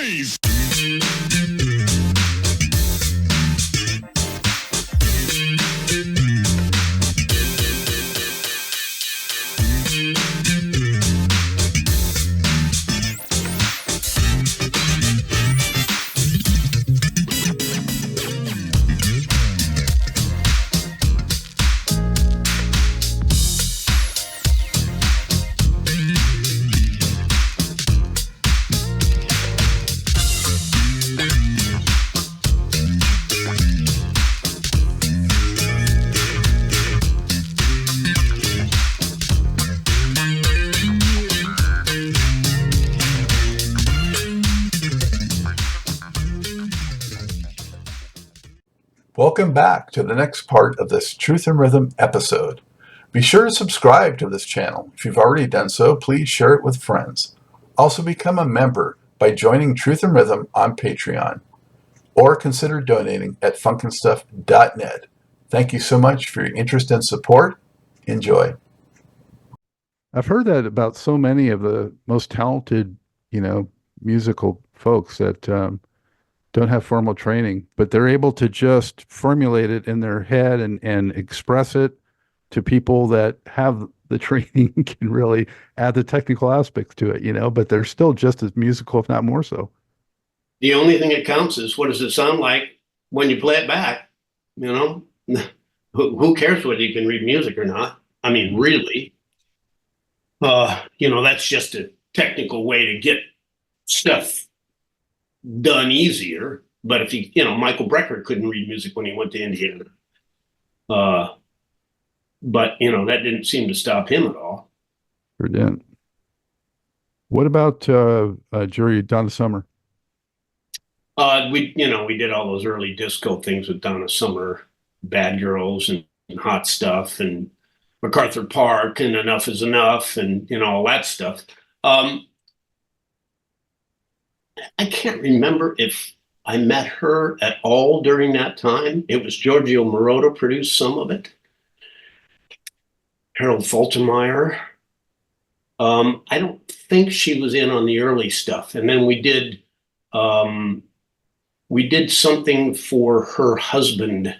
please. Welcome back to the next part of this Truth and Rhythm episode. Be sure to subscribe to this channel. If you've already done so, please share it with friends. Also become a member by joining Truth and Rhythm on Patreon, or consider donating at funkinstuff.net. Thank you so much for your interest and support. Enjoy. I've heard that about so many of the most talented, musical folks that don't have formal training, but they're able to just formulate it in their head and express it to people that have the training can really add the technical aspects to it, but they're still just as musical, if not more so. The only thing that counts is what does it sound like when you play it back, Who cares whether you can read music or not? I mean, really, that's just a technical way to get stuff done easier. But if Michael Brecker couldn't read music when he went to Indiana. But that didn't seem to stop him at all. Sure didn't. What about Donna Summer? We did all those early disco things with Donna Summer, Bad Girls and Hot Stuff and MacArthur Park and Enough is Enough and all that stuff. I can't remember if I met her at all during that time. It was Giorgio Moroder produced some of it. Harold Faltermeyer. I don't think she was in on the early stuff. And then we did something for her husband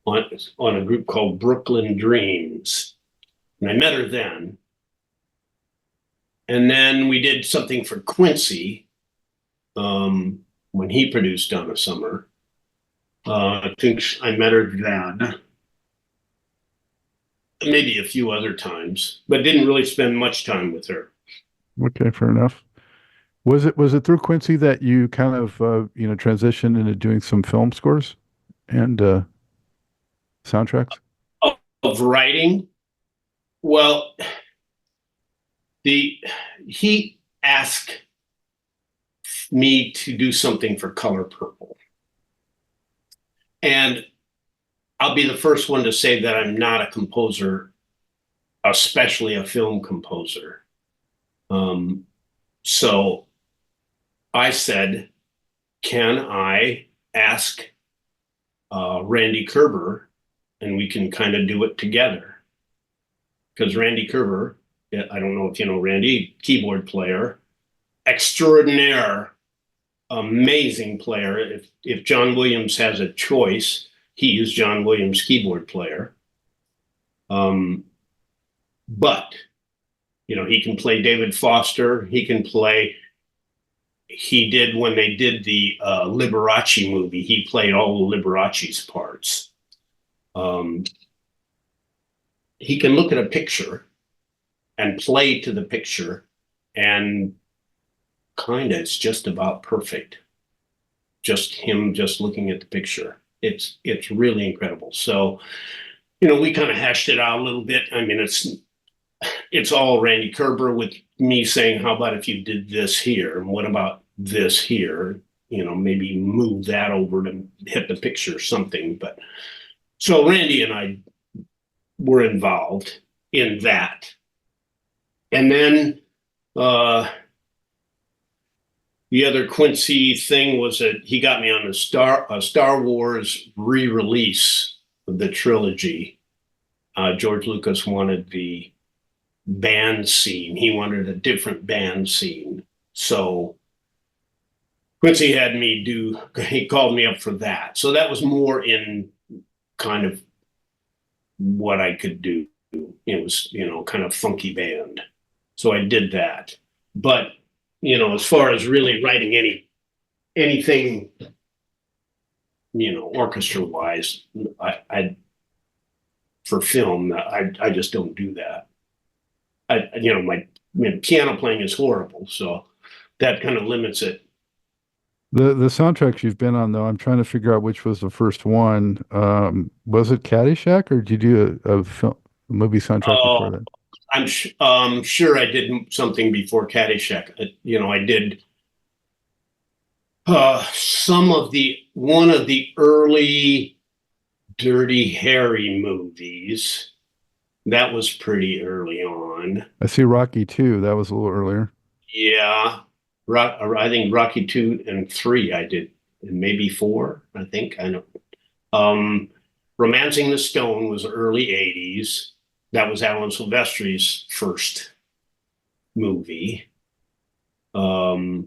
on a group called Brooklyn Dreams. And I met her then. And then we did something for Quincy when he produced Donna Summer. I think I met her then. Maybe a few other times, but didn't really spend much time with her. Okay, fair enough. Was it through Quincy that you kind of transitioned into doing some film scores and soundtracks? Of writing? Well, he asked me to do something for Color Purple. And I'll be the first one to say that I'm not a composer, especially a film composer. So I said, can I ask Randy Kerber and we can kind of do it together? Because Randy Kerber, I don't know if you know Randy, keyboard player, extraordinaire, amazing player. If John Williams has a choice, he is John Williams' keyboard player. But, he can play David Foster. He did, when they did the Liberace movie, he played all of Liberace's parts. He can look at a picture and play to the picture, and it's just about perfect. Just him just looking at the picture. It's really incredible. So, we kind of hashed it out a little bit. I mean, it's all Randy Kerber with me saying, how about if you did this here? And what about this here? Maybe move that over to hit the picture or something. But so Randy and I were involved in that. And then the other Quincy thing was that he got me on a Star Wars re-release of the trilogy. George Lucas wanted the band scene. He wanted a different band scene. So Quincy had me he called me up for that. So that was more in kind of what I could do. It was, kind of funky band. So I did that. But, as far as really writing anything, orchestra wise, I for film, I just don't do that. My piano playing is horrible. So that kind of limits it. The soundtracks you've been on, though, I'm trying to figure out which was the first one. Was it Caddyshack, or did you do a movie soundtrack before that? I'm sure I did something before Caddyshack. I did one of the early Dirty Harry movies. That was pretty early on. I see Rocky 2. That was a little earlier. Yeah. I think Rocky 2 and 3 I did, and maybe 4, I think. I know. Romancing the Stone was early 80s. That was Alan Silvestri's first movie. God,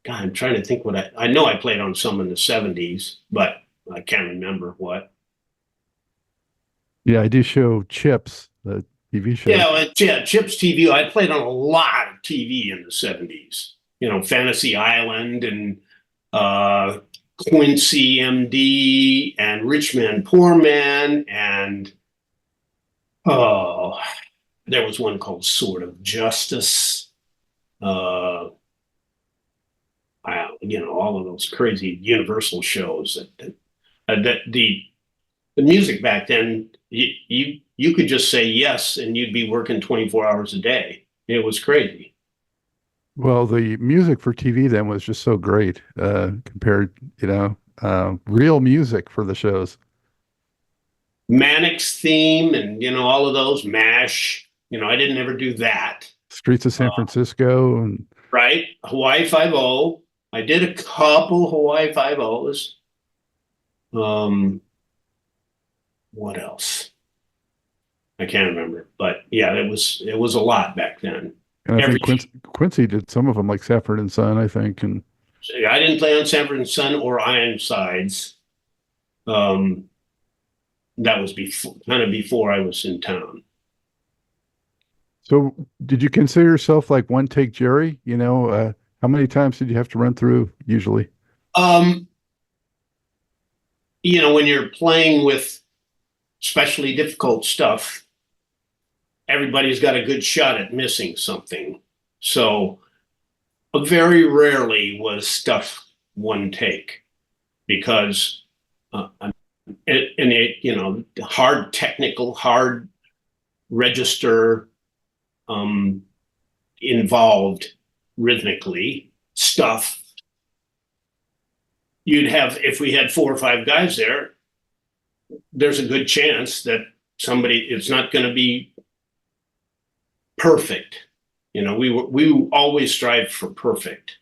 I'm trying to think what I know I played on some in the 70s, but I can't remember what. Yeah, I do show Chips, the TV show. Yeah, Chips TV. I played on a lot of TV in the 70s. Fantasy Island and Quincy MD and Rich Man, Poor Man, and there was one called Sword of Justice. All of those crazy Universal shows that the music back then, you could just say yes and you'd be working 24 hours a day. It was crazy. Well, the music for TV then was just so great compared, real music for the shows. Mannix theme and, all of those, MASH. I didn't ever do that. Streets of San Francisco. And right. Hawaii Five-0. I did a couple Hawaii Five-0s. What else? I can't remember. But yeah, it was a lot back then. And I think Quincy did some of them, like Safford and Son, I think. And I didn't play on Safford and Son or Ironsides. That was before I was in town. So, did you consider yourself like one take Jerry? How many times did you have to run through usually? When you're playing with especially difficult stuff, everybody's got a good shot at missing something. So very rarely was stuff one take, because hard technical, hard register involved rhythmically stuff. You'd have, if we had 4 or 5 guys there's a good chance that it's not going to be perfect. We always strive for perfect,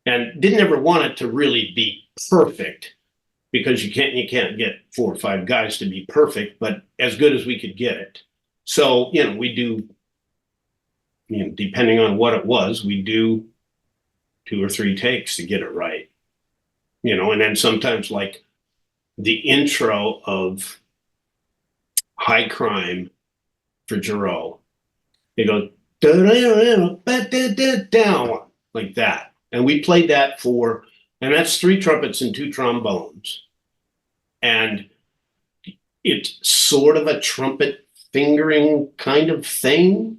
and didn't ever want it to really be perfect, because you can't get 4 or 5 guys to be perfect, but as good as we could get it. So, we do, depending on what it was, we do 2 or 3 takes to get it right. And then sometimes, like the intro of High Crime for Jarreau, they go down like that. And we played that and that's 3 trumpets and 2 trombones. And it's sort of a trumpet fingering kind of thing,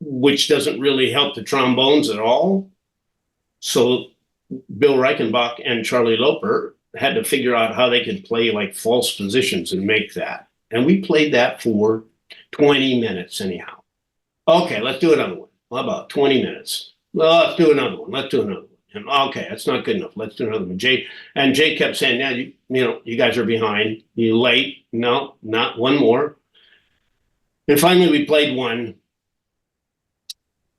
which doesn't really help the trombones at all. So Bill Reichenbach and Charlie Loper had to figure out how they could play like false positions and make that. And we played that for 20 minutes anyhow. Okay, let's do another one. How about 20 minutes? Well, let's do another one. Let's do another one. And okay, that's not good enough. Let's do another one. Jay kept saying, "Yeah, you guys are behind. You late. No, not one more." And finally we played one,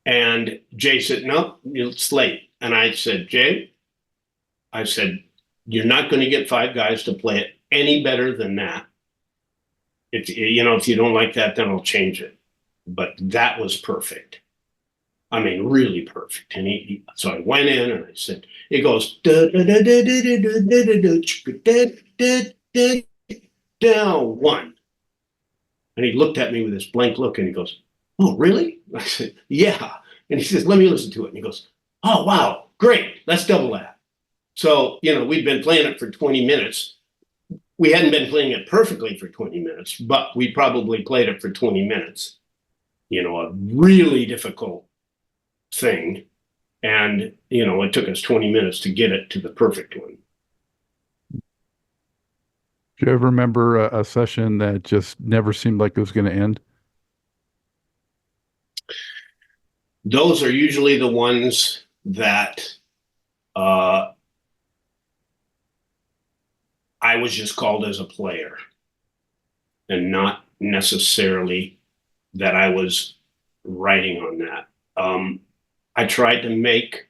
and Jay said, "No, it's late." And I said, "Jay," "you're not going to get 5 guys to play it any better than that. If you don't like that, then I'll change it." But that was perfect. I mean, really perfect. And so I went in and I said, it goes, da, da, da, da, da, da, da, da, da, da, da, down one. And he looked at me with this blank look and he goes, oh, really? I said, yeah. And he says, let me listen to it. And he goes, oh, wow, great. Let's double that. So, we'd been playing it for 20 minutes. We hadn't been playing it perfectly for 20 minutes, but we probably played it for 20 minutes. A really difficult thing. And, it took us 20 minutes to get it to the perfect one. Do you ever remember a session that just never seemed like it was going to end? Those are usually the ones that I was just called as a player and not necessarily that I was writing on that. I tried to make,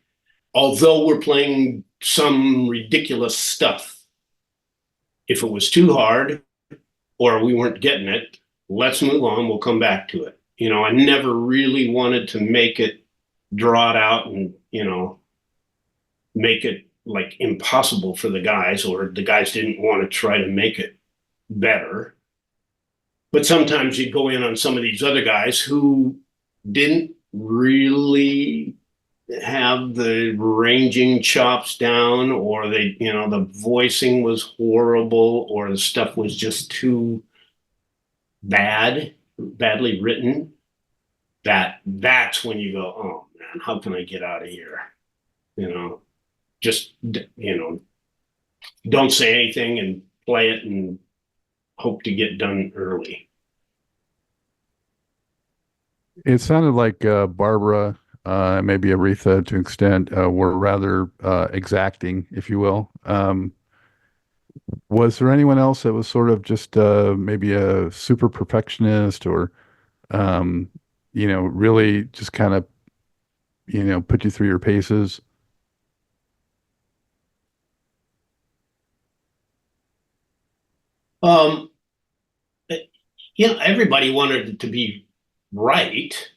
although we're playing some ridiculous stuff, if it was too hard or we weren't getting it, let's move on. We'll come back to it. I never really wanted to make it, draw it out and, make it like impossible for the guys, or the guys didn't want to try to make it better. But sometimes you'd go in on some of these other guys who didn't really have the ranging chops down, or they, the voicing was horrible, or the stuff was just too badly written. That's when you go, oh man, how can I get out of here? Just, don't say anything and play it and hope to get done early. It sounded like Barbra, maybe Aretha to an extent, were rather exacting, if you will. Was there anyone else that was sort of just maybe a super perfectionist, or, really just kind of, put you through your paces? Everybody wanted it to be right.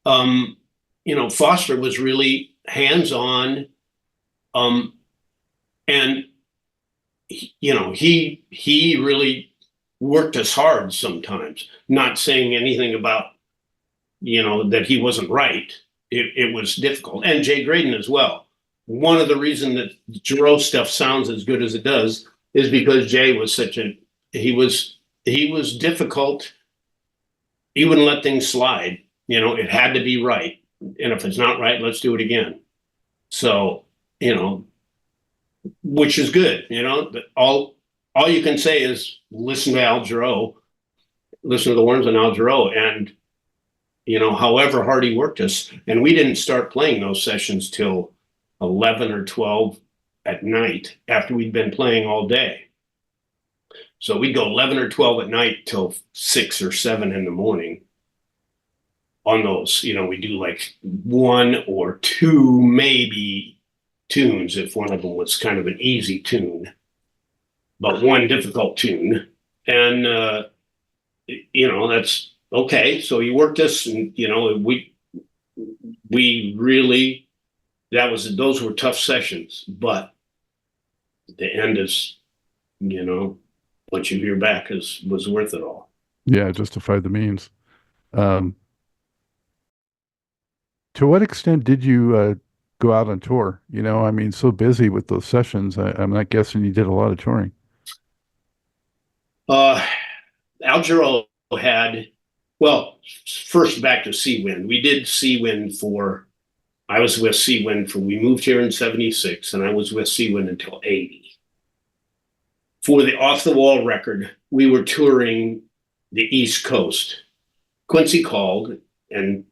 Foster was really hands-on, and he really worked us hard sometimes, not saying anything about that he wasn't right. It was difficult. And Jay Graydon as well. One of the reasons that Jarreau stuff sounds as good as it does is because Jay was he was difficult. He wouldn't let things slide. It had to be right. And if it's not right, let's do it again. So, which is good, all you can say is listen to Al Jarreau, listen to the horns on Al Jarreau, and however hard he worked us. And we didn't start playing those sessions till 11 or 12 at night after we'd been playing all day. So we'd go 11 or 12 at night till 6 or 7 in the morning on those. We do like 1 or 2 maybe tunes if one of them was kind of an easy tune, but one difficult tune. And, that's okay. So you worked us, and, we really, those were tough sessions, but the end is, once you hear back, was worth it all. Yeah, justified the means. To what extent did you go out on tour? So busy with those sessions. I'm not guessing you did a lot of touring. Al Jarreau had, first back to Seawind. We did Seawind I was with Seawind we moved here in 76, and I was with Seawind until 80. For the Off the Wall record, we were touring the East Coast. Quincy called, and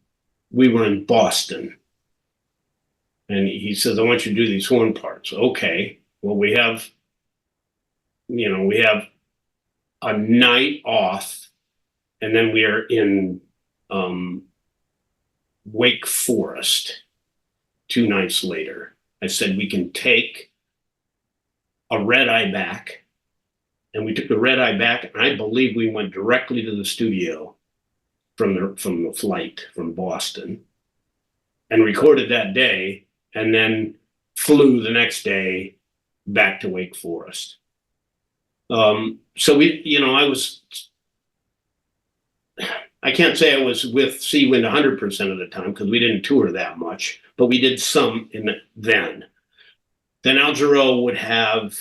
we were in Boston. And he says, I want you to do these horn parts. Okay. Well, we have a night off, and then we are in Wake Forest 2 nights later. I said, we can take a red eye back. And we took the red eye back, and I believe we went directly to the studio from the flight from Boston. and recorded that day, and then flew the next day back to Wake Forest. So I can't say I was with Seawind 100% of the time because we didn't tour that much, but we did some then. Then Al Jarreau would have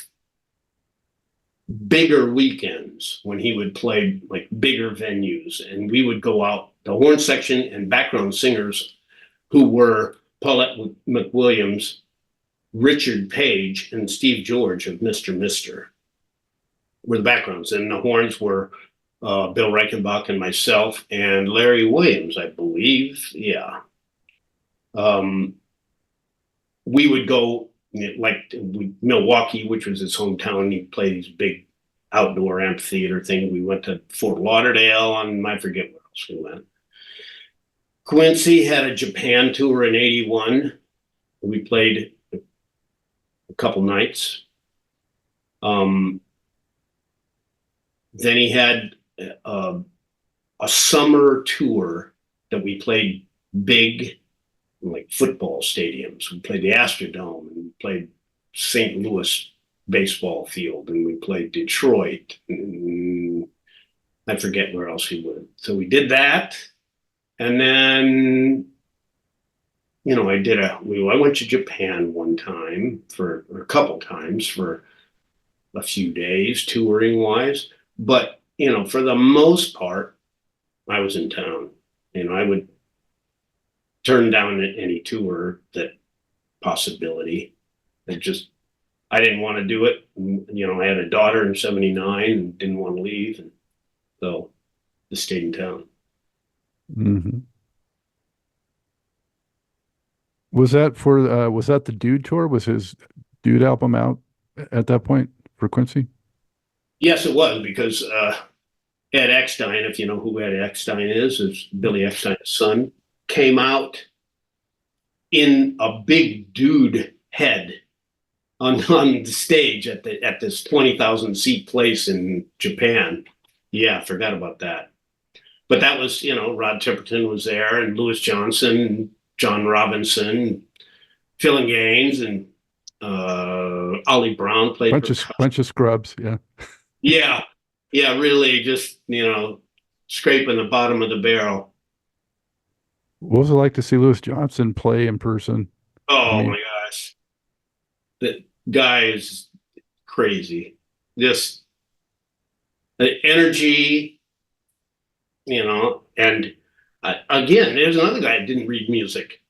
bigger weekends when he would play like bigger venues, and we would go out, the horn section and background singers who were Paulette McWilliams, Richard Page, and Steve George of Mr. Mister were the backgrounds, and the horns were Bill Reichenbach and myself and Larry Williams, I believe. Yeah. We would go like Milwaukee, which was his hometown. He played these big outdoor amphitheater thing. We went to Fort Lauderdale, and I forget where else we went. Quincy had a Japan tour in '81. We played a couple nights. Then he had a summer tour that we played big, like football stadiums. We played the Astrodome, and we played St. Louis baseball field, and we played Detroit. And I forget where else he went. So we did that, and then I went to Japan one time or a couple times for a few days touring wise, but for the most part, I was in town. I would turn down any tour possibility. I didn't want to do it. I had a daughter in '79 and didn't want to leave, and so just stayed in town. Mm-hmm. Was that the Dude tour? Was his Dude album out at that point for Quincy? Yes, it was, because Ed Eckstein, if you know who Ed Eckstein is Billy Eckstein's son, came out in a big dude head on the stage at this 20,000 seat place in Japan. Yeah, forgot about that. But that was, Rod Tipperton was there, and Louis Johnson, and John Robinson, Phil and Gaines, and Ollie Brown played. Bunch of scrubs, yeah. Yeah, really just, scraping the bottom of the barrel. What was it like to see Louis Johnson play in person? Oh my gosh. That guy is crazy. Just the energy, and again, there's another guy that didn't read music,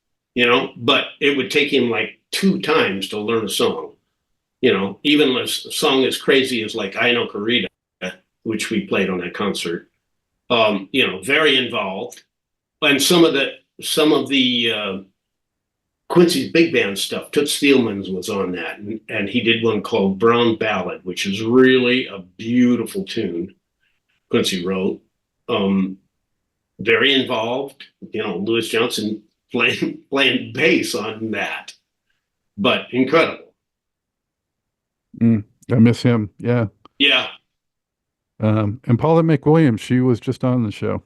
but it would take him like 2 times to learn a song. Even a song as crazy as like I Know Corrida, which we played on that concert. Very involved. And some of the Quincy's big band stuff, Toots Thielman's was on that, and he did one called Brown Ballad, which is really a beautiful tune Quincy wrote. Very involved, Louis Johnson playing bass on that, but incredible. I miss him. Yeah. Yeah. And Paulette McWilliams, she was just on the show.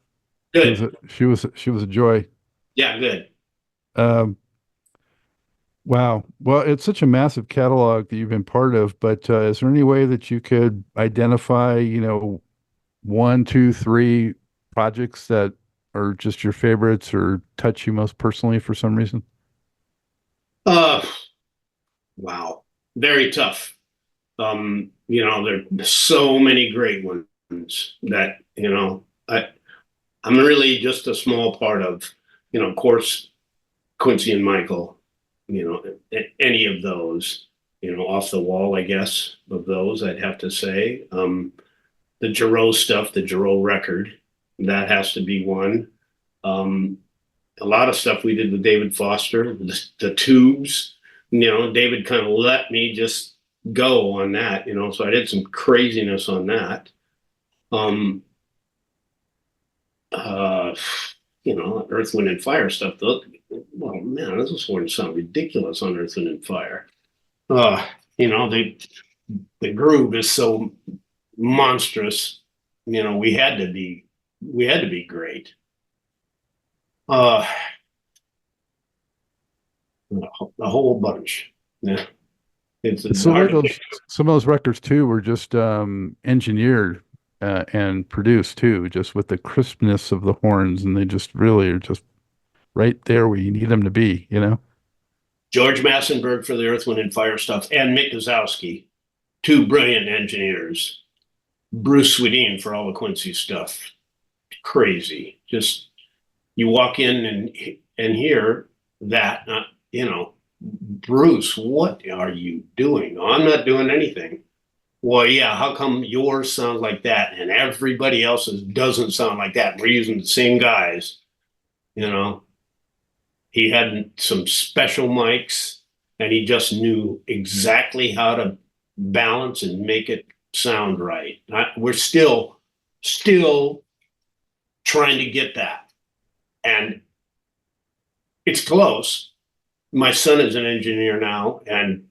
Good. She was a joy. Yeah, good. Wow. Well, it's such a massive catalog that you've been part of, but is there any way that you could identify, 1, 2, 3 projects that are just your favorites or touch you most personally for some reason? Wow. Very tough. There's so many great ones that, I'm really just a small part of, of course, Quincy and Michael, any of those, off the wall, I guess, of those, I'd have to say. The Jarreau stuff, the Jarreau record, that has to be one. A lot of stuff we did with David Foster, the Tubes, David kind of let me just go on that, so I did some craziness on that. Earth, Wind, and Fire stuff. Well, man, this is going to sound ridiculous on Earth, Wind, and Fire. The groove is so monstrous. We had to be, great. a whole bunch. Yeah, it's It's the way hard to those pick. some of those records too were just engineered and produced too, just with the crispness of the horns, and they just really are just right there where you need them to be, you know? George Massenburg for the Earth, Wind, and Fire stuff, and Mick Guzowski, two brilliant engineers. Bruce Swedien for all the Quincy stuff. Crazy. Just you walk in and hear that, Bruce, what are you doing? Oh, I'm not doing anything. Well, yeah, how come yours sounds like that and everybody else's doesn't sound like that? We're using the same guys, you know. He had some special mics and he just knew exactly how to balance and make it sound right. We're still trying to get that. And it's close. My son is an engineer now, and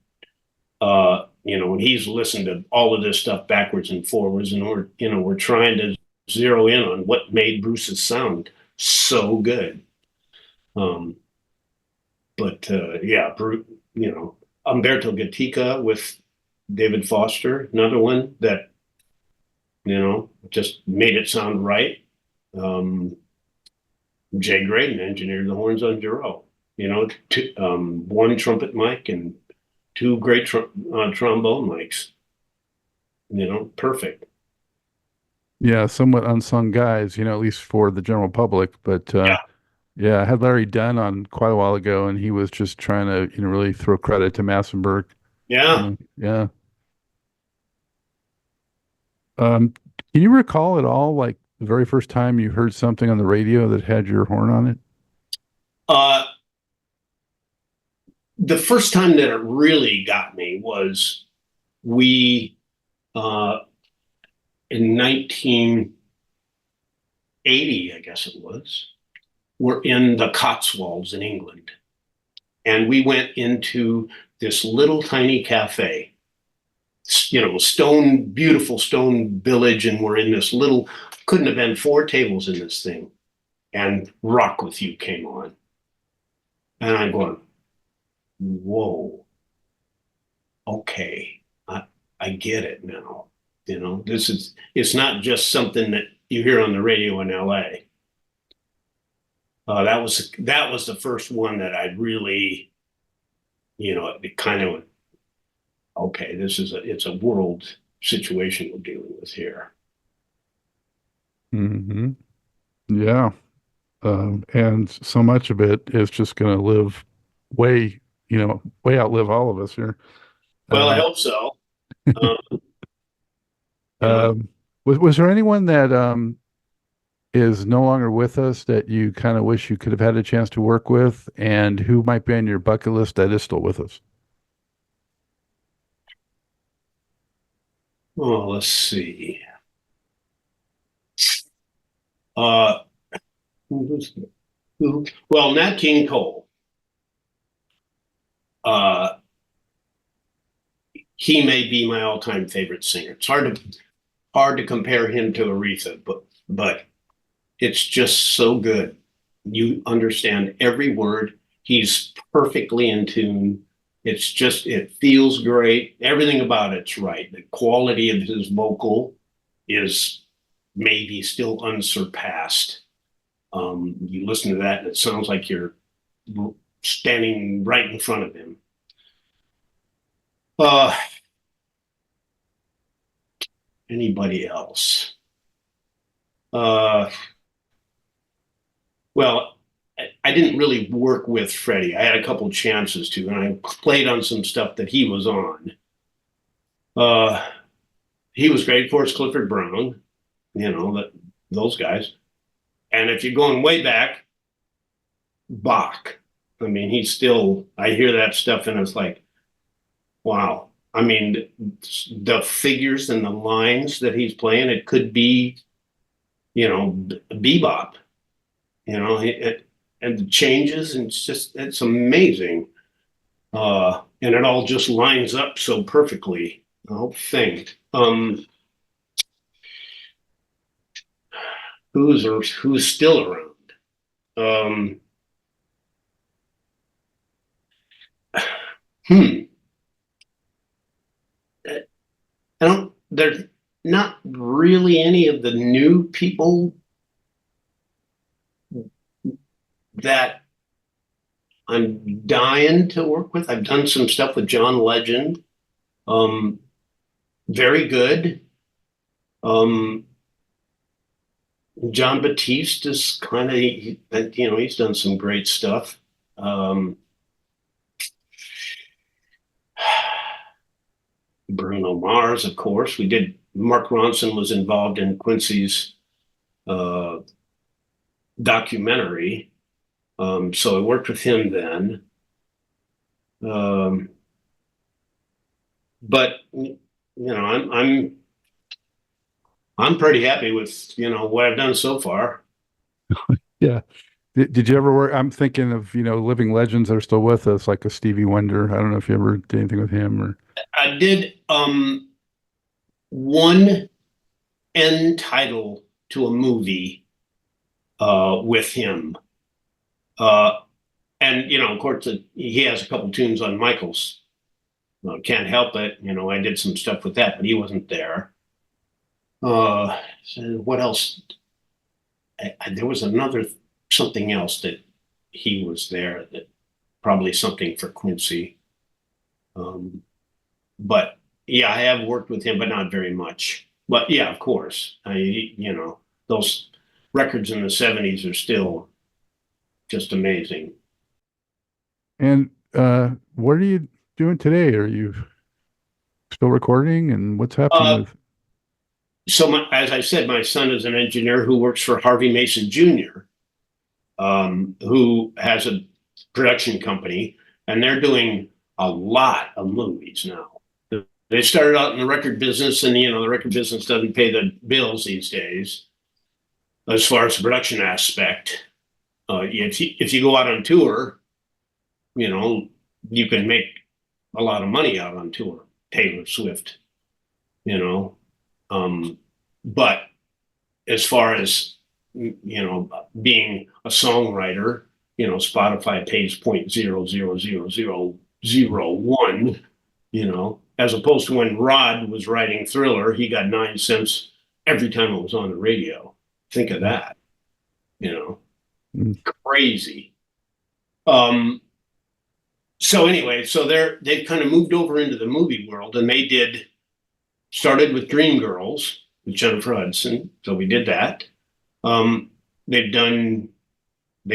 and he's listened to all of this stuff backwards and forwards, and we're trying to zero in on what made Bruce's sound so good. Yeah, Umberto Gatica with David Foster, another one that just made it sound right. Jay Graydon engineered the horns on Jarreau. One trumpet mic and two great trombone mics. Perfect. Yeah, somewhat unsung guys, at least for the general public. But Yeah. yeah, I had Larry Dunn on quite a while ago, and he was just trying to, really throw credit to Massenburg. Yeah. Yeah. Can you recall at all, like the very first time you heard something on the radio that had your horn on it? The first time that it really got me was we in 1980, I guess it was, we're in the Cotswolds in England. And we went into this little tiny cafe, beautiful stone village. And we're in this little, couldn't have been 4 tables in this thing. And Rock With You came on. And I'm going, whoa, okay, I get it now. It's not just something that you hear on the radio in LA. That was the first one that I really, it kind of, okay, it's a world situation we're dealing with here. Mm-hmm. Yeah. And so much of it is just going to live way outlive all of us here. Well, I hope so. Was there anyone that is no longer with us that you kind of wish you could have had a chance to work with, and who might be on your bucket list that is still with us? Oh, let's see. Well, Nat King Cole. He may be my all-time favorite singer. It's hard to compare him to Aretha, but it's just so good. You understand every word. He's perfectly in tune. It feels great. Everything about it's right. The quality of his vocal is maybe still unsurpassed. You listen to that and it sounds like you're standing right in front of him. Anybody else? Well, I didn't really work with Freddie. I had a couple chances to, and I played on some stuff that he was on. He was great. Of course, Clifford Brown, those guys. And if you're going way back, Bach. I mean, I hear that stuff and it's like, wow. I mean, the figures and the lines that he's playing, it could be, bebop, and the changes, and it's amazing. And it all just lines up so perfectly, the whole thing. Who's still around? I don't, there's not really any of the new people that I'm dying to work with. I've done some stuff with John Legend. Very good. John Batiste is kind of, he's done some great stuff. Bruno Mars, of course. Mark Ronson was involved in Quincy's documentary. So I worked with him then. But I'm pretty happy with what I've done so far. Yeah. Did you ever work? I'm thinking of living legends that are still with us, like a Stevie Wonder. I don't know if you ever did anything with him or. I did one end title to a movie with him. And of course, he has a couple tunes on Michael's. Can't Help It. I did some stuff with that, but he wasn't there. So what else? There was something else that he was there, that probably something for Quincy. But yeah, I have worked with him, but not very much. But yeah, of course, those records in the 70s are still just amazing. And what are you doing today? Are you still recording, and what's happening with? So as I said, my son is an engineer who works for Harvey Mason Jr., who has a production company, and they're doing a lot of movies now. They started out in the record business, and the record business doesn't pay the bills these days as far as the production aspect. If you go out on tour, you can make a lot of money out on tour. Taylor Swift, but as far as being a songwriter, Spotify pays 0.0000001, as opposed to when Rod was writing Thriller, he got 9 cents every time it was on the radio. Think of that, crazy. So anyway, they've kind of moved over into the movie world, and they started with Dreamgirls with Jennifer Hudson. So we did that. They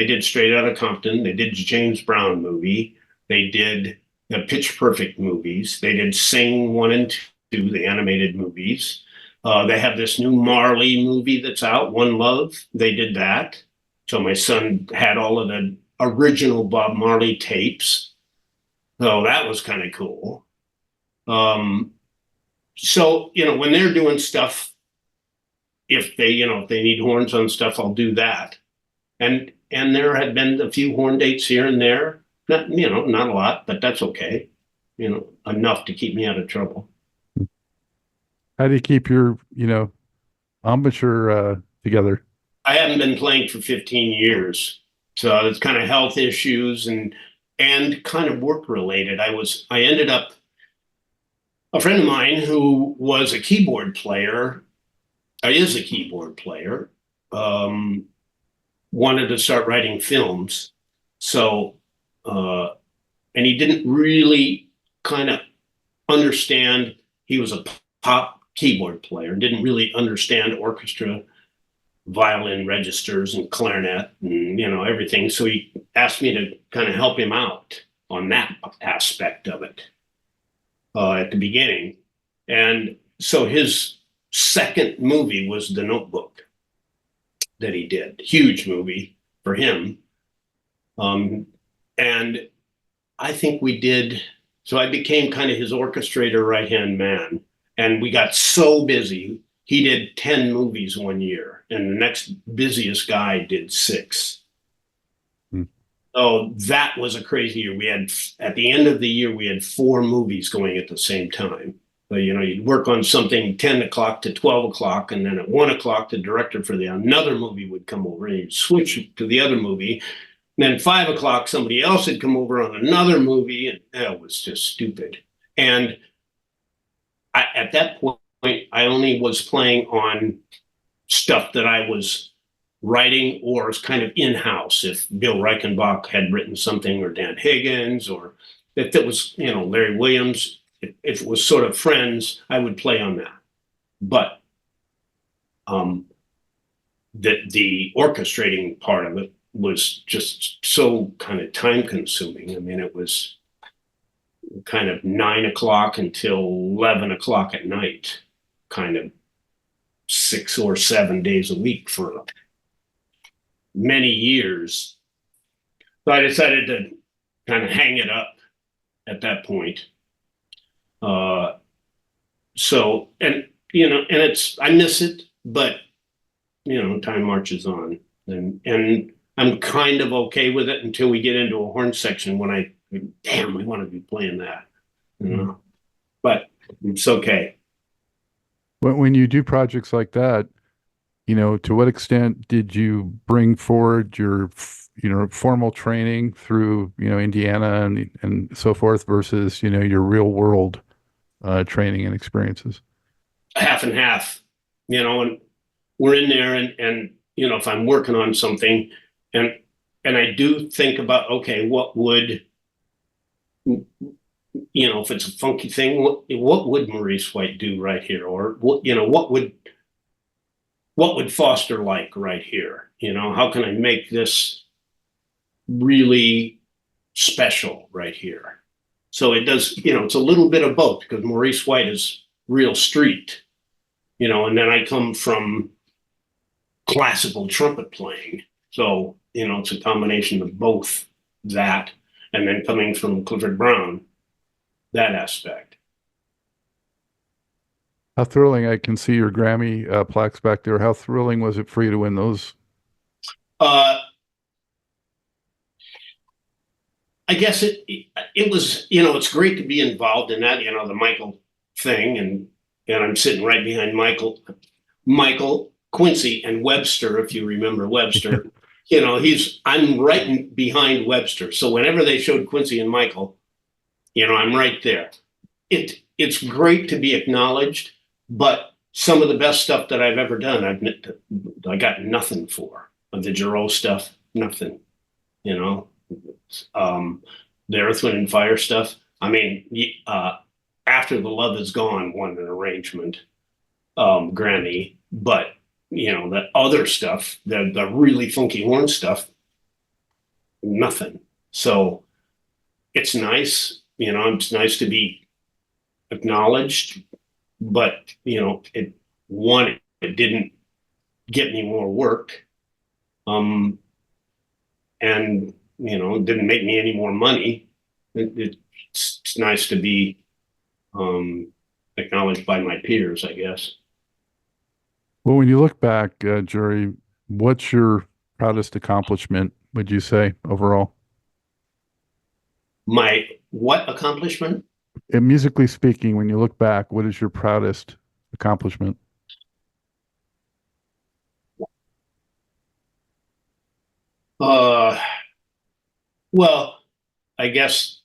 did Straight Outta Compton. They did the James Brown movie. They did the Pitch Perfect movies. They did Sing 1 and 2, the animated movies. They have this new Marley movie that's out, One Love. They did that. So my son had all of the original Bob Marley tapes. So that was kind of cool. So, when they're doing stuff, if they need horns on stuff, I'll do that. And there had been a few horn dates here and there. Not a lot, but that's okay. Enough to keep me out of trouble. How do you keep your, embouchure together? I haven't been playing for 15 years. So it's kind of health issues and kind of work related. I ended up, a friend of mine who was a keyboard player, is a keyboard player, wanted to start writing films. So, and he didn't really kind of understand, he was a pop keyboard player, didn't really understand orchestra, violin registers and clarinet and everything. So he asked me to kind of help him out on that aspect of it at the beginning. And so his second movie was The Notebook that he did. Huge movie for him. And I think so I became kind of his orchestrator right-hand man. And we got so busy. He did 10 movies one year, and the next busiest guy did 6. So that was a crazy year. At the end of the year, we had 4 movies going at the same time. So, you'd work on something 10 o'clock to 12 o'clock, and then at 1 o'clock, the director for another movie would come over, and you'd switch to the other movie. then 5 o'clock, somebody else had come over on another movie, and it was just stupid. And at that point, I only was playing on stuff that I was writing or was kind of in-house. If Bill Reichenbach had written something, or Dan Higgins, or if it was, Larry Williams, if it was sort of friends, I would play on that. But the orchestrating part of it was just so kind of time consuming. I mean, it was kind of 9 o'clock until 11 o'clock at night, kind of 6 or 7 days a week for many years. So I decided to kind of hang it up at that point. So, and I miss it, but time marches on, and I'm kind of okay with it until we get into a horn section when I want to be playing that, but it's okay. When you do projects like that, to what extent did you bring forward your, formal training through, Indiana and so forth versus, your real world training and experiences? Half and half, and we're in there and if I'm working on something and I do think about, okay, what would, if it's a funky thing, what would Maurice White do right here? Or what would Foster like right here? How can I make this really special right here? So it does, it's a little bit of both, because Maurice White is real street, and then I come from classical trumpet playing. So, it's a combination of both that, and then coming from Clifford Brown, that aspect. How thrilling. I can see your Grammy plaques back there. How thrilling was it for you to win those? I guess it was, it's great to be involved in that, the Michael thing, and I'm sitting right behind Michael, Quincy, and Webster, if you remember Webster. I'm right behind Webster. So whenever they showed Quincy and Michael, I'm right there. It's great to be acknowledged, but some of the best stuff that I've ever done, I got nothing for. Of the Jarreau stuff, nothing. The Earth, Wind, and Fire stuff. I mean, After the Love Is Gone won an arrangement Grammy, but the other stuff, the really funky horn stuff, nothing. So it's nice, it's nice to be acknowledged, but it didn't get me more work, and it didn't make me any more money. It's nice to be acknowledged by my peers, I guess. Well, when you look back, Jerry, what's your proudest accomplishment, would you say, overall? My what accomplishment? And musically speaking, when you look back, what is your proudest accomplishment? Well, I guess,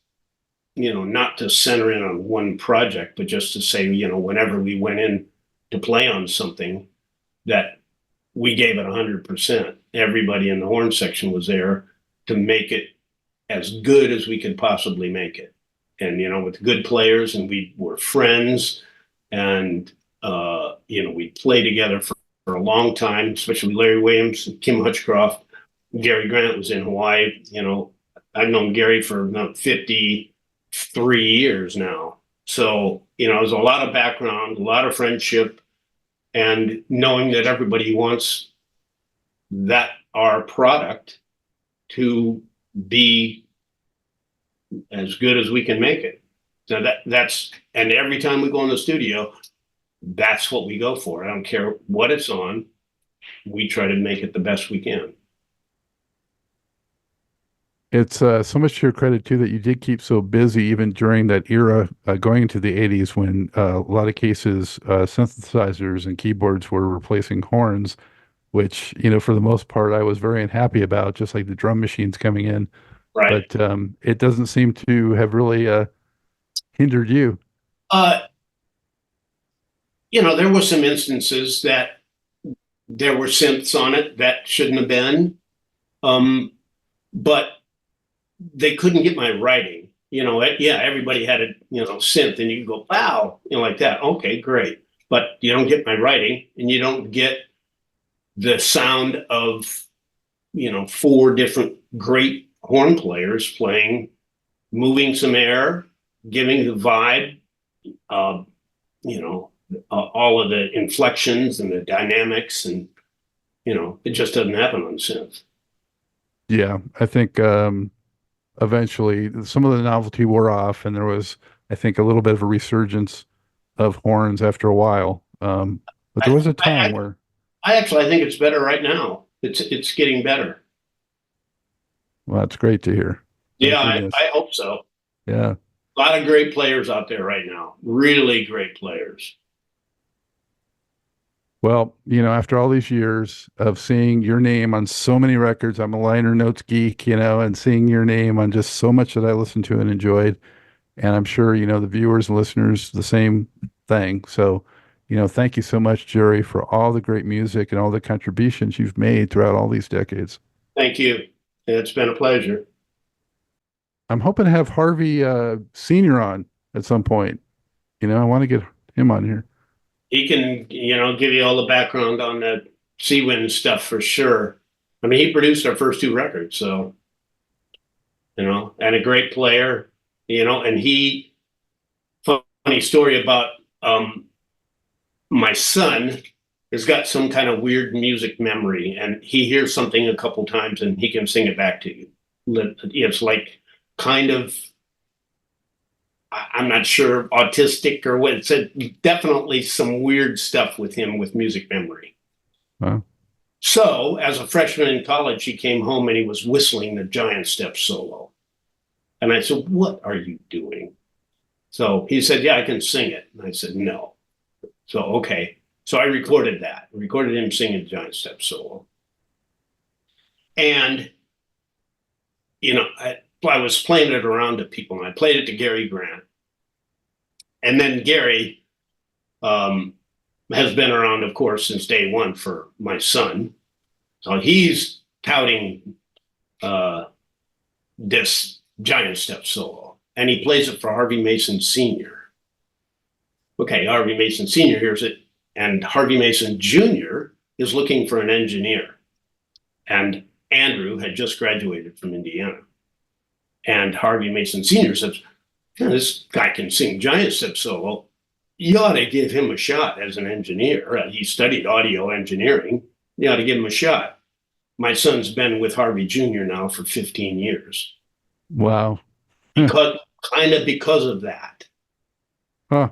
not to center in on one project, but just to say, whenever we went in to play on something, that we gave it 100%. Everybody in the horn section was there to make it as good as we could possibly make it. And, with good players, and we were friends, and, we played together for a long time, especially Larry Williams, Kim Hutchcroft. Gary Grant was in Hawaii. I've known Gary for about 53 years now. So, there's a lot of background, a lot of friendship, and knowing that everybody wants our product to be as good as we can make it. So and every time we go in the studio, that's what we go for. I don't care what it's on. We try to make it the best we can. It's so much to your credit, too, that you did keep so busy even during that era, going into the 80s, when a lot of cases, synthesizers and keyboards were replacing horns. which, for the most part, I was very unhappy about, just like the drum machines coming in. Right. But it doesn't seem to have really hindered you. Uh, there were some instances that there were synths on it that shouldn't have been, but they couldn't get my writing. Everybody had a synth, and you go, wow, like that. Okay, great, but you don't get my writing, and you don't get the sound of 4 different great horn players playing, moving some air, giving the vibe, all of the inflections and the dynamics, and it just doesn't happen on synth. Yeah, I think eventually some of the novelty wore off, and there was, I think, a little bit of a resurgence of horns after a while. But there was a time where I think it's better right now. It's getting better. Well, that's great to hear. Yeah, I hope so. Yeah. A lot of great players out there right now. Really great players. Well, after all these years of seeing your name on so many records, I'm a liner notes geek, and seeing your name on just so much that I listened to and enjoyed. And I'm sure, the viewers and listeners, the same thing. So, thank you so much, Jerry, for all the great music and all the contributions you've made throughout all these decades. Thank you. It's been a pleasure. I'm hoping to have Harvey Sr. on at some point. I want to get him on here. He can, give you all the background on the Seawind stuff for sure. I mean, he produced our first 2 records, so, and a great player, and funny story about my son has got some kind of weird music memory, and he hears something a couple times and he can sing it back to you. It's like kind of, I'm not sure, autistic or what. It's definitely some weird stuff with him with music memory. Wow. So as a freshman in college, he came home and he was whistling the Giant Step solo. And I said, what are you doing? So he said, yeah, I can sing it. And I said, no. So, okay. So I recorded that. I recorded him singing the Giant Step solo. And, I was playing it around to people, and I played it to Gary Grant. And then Gary has been around, of course, since day one for my son. So he's touting this Giant Step solo, and he plays it for Harvey Mason Sr. Okay, Harvey Mason Sr. hears it, and Harvey Mason Jr. is looking for an engineer. And Andrew had just graduated from Indiana. And Harvey Mason Sr. says, this guy can sing Giant Step solo. You ought to give him a shot as an engineer. He studied audio engineering. You ought to give him a shot. My son's been with Harvey Jr. now for 15 years. Wow. Because of that. Huh.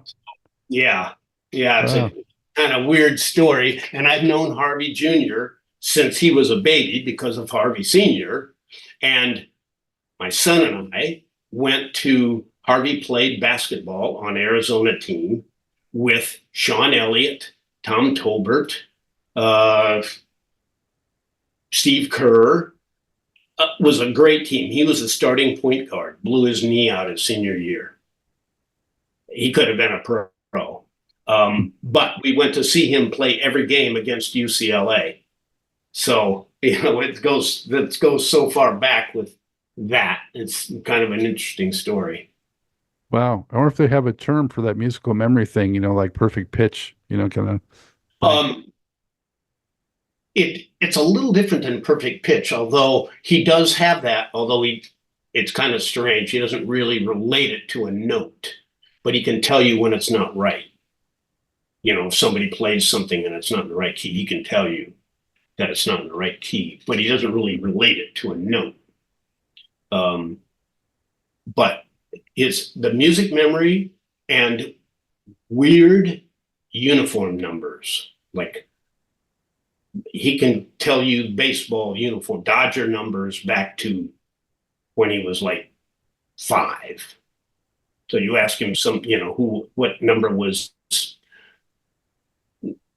Yeah. It's a kind of weird story. And I've known Harvey Jr. since he was a baby because of Harvey Sr. And my son and I went to Harvey played basketball on Arizona team with Sean Elliott, Tom Tolbert, Steve Kerr. Was a great team. He was a starting point guard, blew his knee out his senior year. He could have been a pro. But we went to see him play every game against UCLA. So, it goes so far back with that. It's kind of an interesting story. Wow. I wonder if they have a term for that musical memory thing, like perfect pitch, kind of. It's a little different than perfect pitch, although he does have that, it's kind of strange. He doesn't really relate it to a note, but he can tell you when it's not right. If somebody plays something and it's not in the right key, he can tell you that it's not in the right key, but he doesn't really relate it to a note. But it's the music memory and weird uniform numbers. Like he can tell you baseball uniform, Dodger numbers back to when he was like 5. So you ask him what number was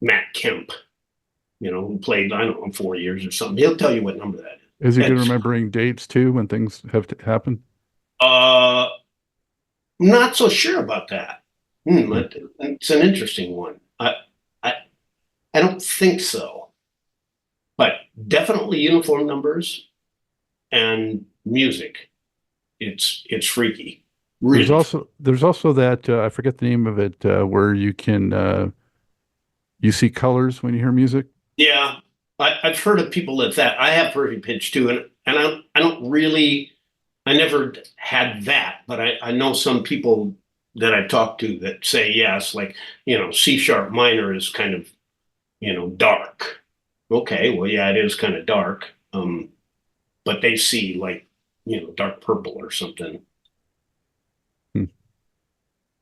Matt Kemp, who played, I don't know, 4 years or something. He'll tell you what number that Is he good It's- remembering dates too when things have happened? I'm not so sure about that. It's an interesting one. I don't think so, but definitely uniform numbers and music. It's freaky. Really. There's also that I forget the name of it where you can you see colors when you hear music. Yeah, I've heard of people that I have perfect pitch too, and I don't really, I never had that, but I know some people that I've talked to that say yes, like C sharp minor is kind of dark. Okay, well yeah, it is kind of dark, but they see like dark purple or something.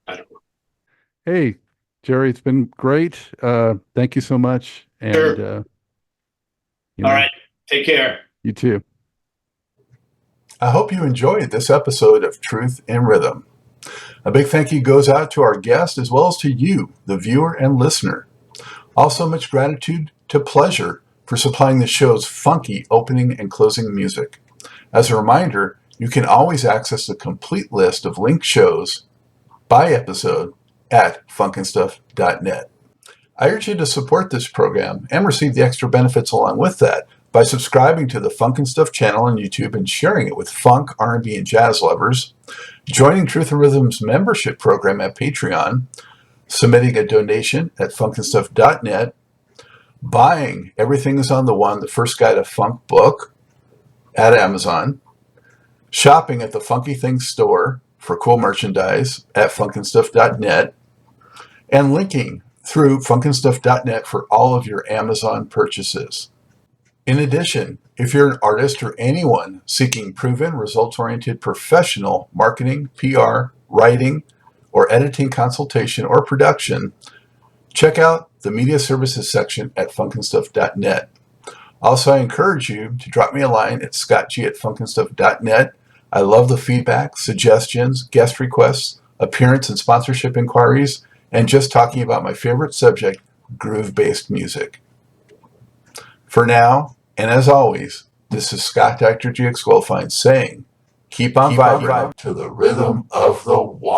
I don't know. Hey, Jerry, it's been great. Thank you so much. And Sure. All right, take care. You too. I hope you enjoyed this episode of Truth in Rhythm. A big thank you goes out to our guest as well as to you, the viewer and listener. Also, much gratitude to Pleasure for supplying the show's funky opening and closing music. As a reminder, you can always access the complete list of linked shows by episode at funkandstuff.net. I urge you to support this program and receive the extra benefits along with that by subscribing to the Funk and Stuff channel on YouTube and sharing it with funk, R&B, and jazz lovers, joining Truth and Rhythm's membership program at Patreon, submitting a donation at funkandstuff.net, buying Everything is on the One, the First Guide to Funk book at Amazon, shopping at the Funky Things store for cool merchandise at funkandstuff.net, and linking through funkandstuff.net for all of your Amazon purchases. In addition, if you're an artist or anyone seeking proven, results-oriented professional marketing, PR, writing, or editing consultation or production, check out the media services section at funkandstuff.net. Also, I encourage you to drop me a line at scottg@funkandstuff.net. I love the feedback, suggestions, guest requests, appearance and sponsorship inquiries, and just talking about my favorite subject, groove-based music. For now, and as always, this is Scott Dr. GX Goldfine saying, keep on vibing to the rhythm of the one.